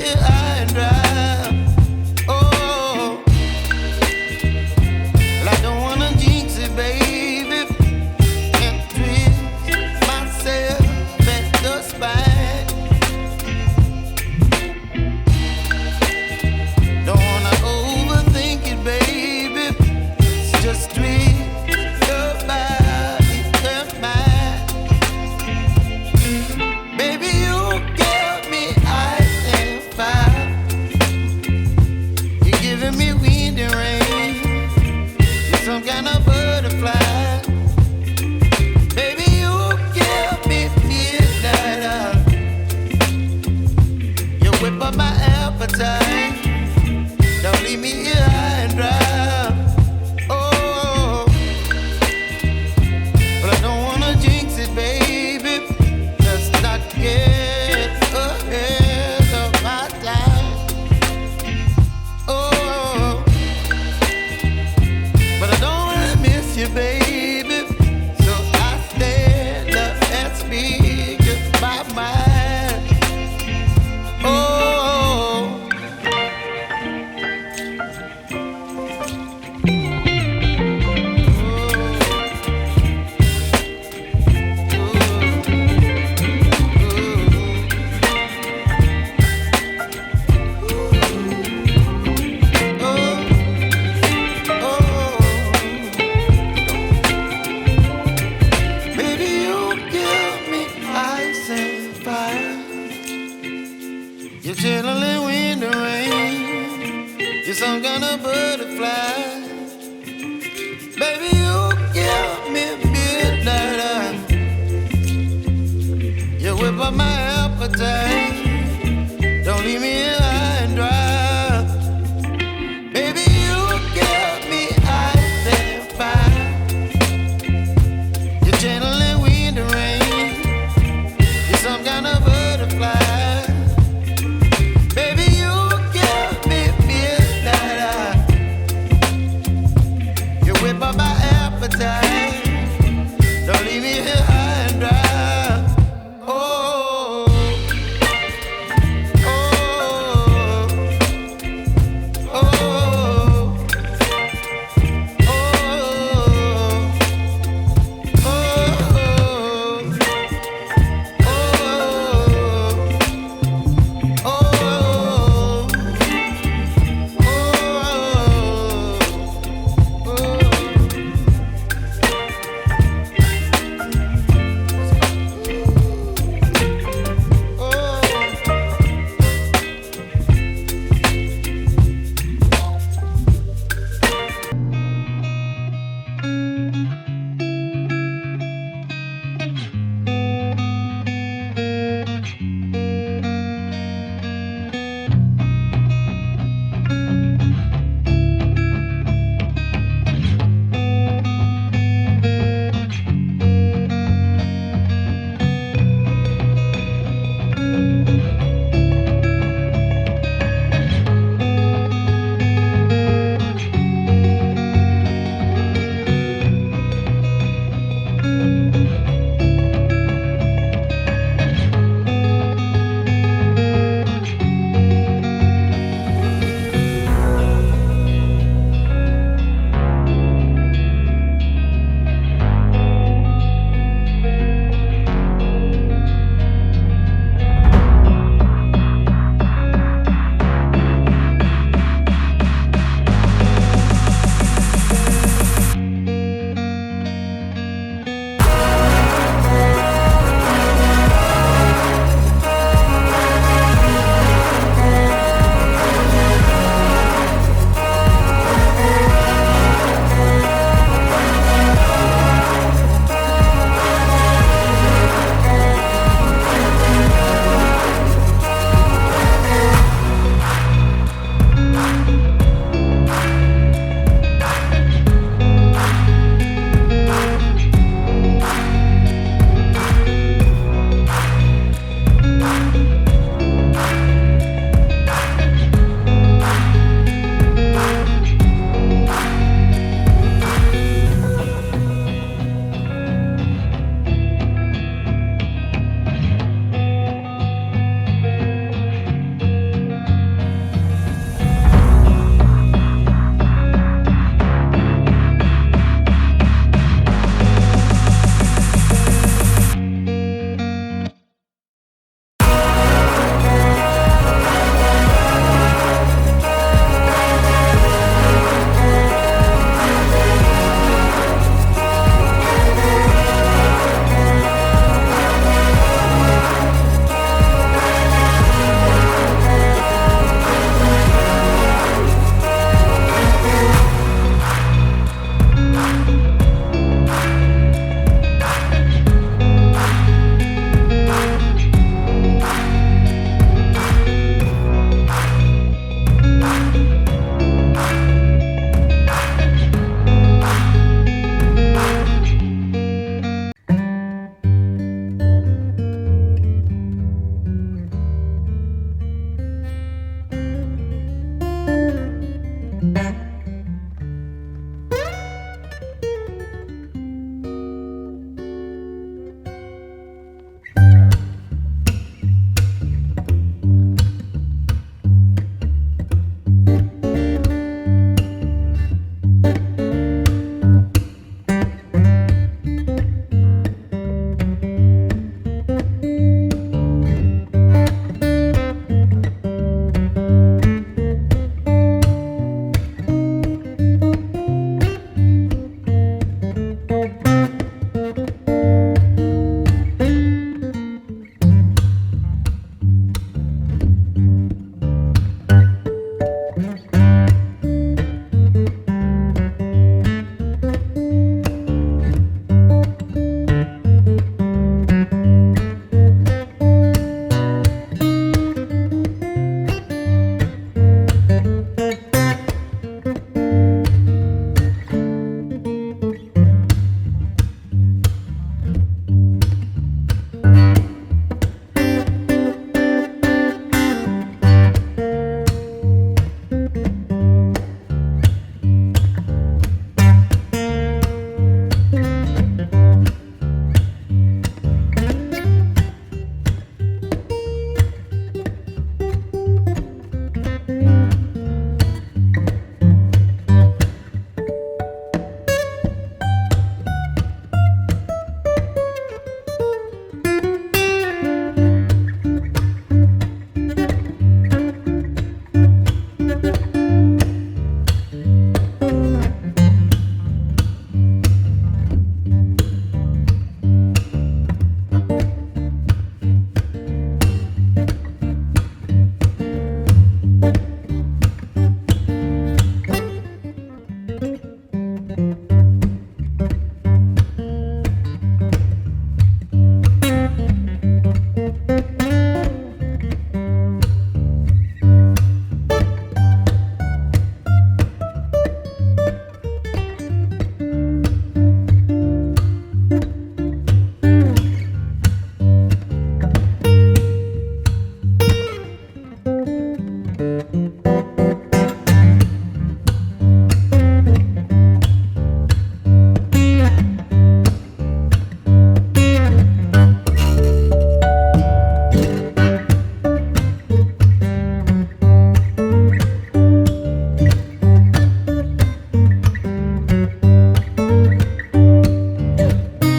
here high and dry. Oh, well, I don't wanna jinx it, baby, and twist myself at the spine. Don't wanna overthink it, baby. It's just twist your body and mine. Baby, you give me ice and fire. You're giving me wind and rain. You're some kind of butterfly. Baby, you give me midnight. You whip up my appetite. Don't leave me here high and dry. Oh, but I don't wanna jinx it, baby. Let's not get ahead of my time. Oh, but I don't wanna miss you, baby. So I stand up and speak just my mind. Oh. Baby, you give me ice and fire. You're chilling wind and rain. You're some kind of butterfly. Baby, you give me midnight. You whip up my appetite.